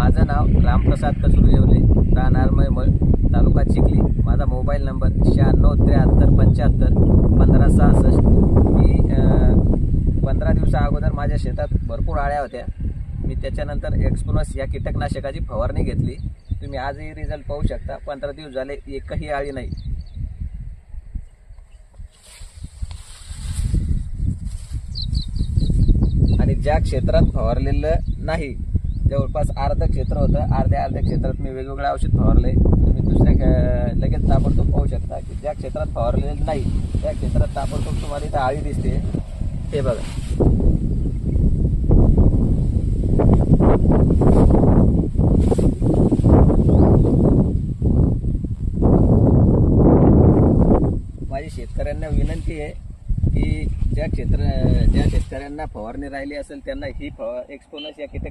माझं नाव रामप्रसाद कसुर येवले, राहणार मैमळ, तालुका चिखली. माझा मोबाईल नंबर 9673751566. मी 15 दिवसा अगोदर माझ्या शेतात भरपूर आळ्या होत्या. मी त्याच्यानंतर एक्सपोनस या कीटकनाशकाची फवारणी घेतली. तुम्ही आजही रिझल्ट पाहू शकता. 15 दिवस झाले, एकही आळी नाही. आणि ज्या क्षेत्रात फवारलेलं नाही, जवळपास अर्ध क्षेत्र होतं, अर्ध्या क्षेत्रात मी वेगवेगळं औषध फवारलंय. तुम्ही दुसऱ्या लगेच ताबडतोब पाहू शकता की ज्या क्षेत्रात फवारलेलं नाही त्या क्षेत्रात ताबडतोब तुम्हाला इथं आळी दिसते. हे बघा, माझी शेतकऱ्यांना विनंती आहे की ज्या शेतकऱ्यांना फवारणी राहिली असेल त्यांना ही एक्सपोनस या कीटक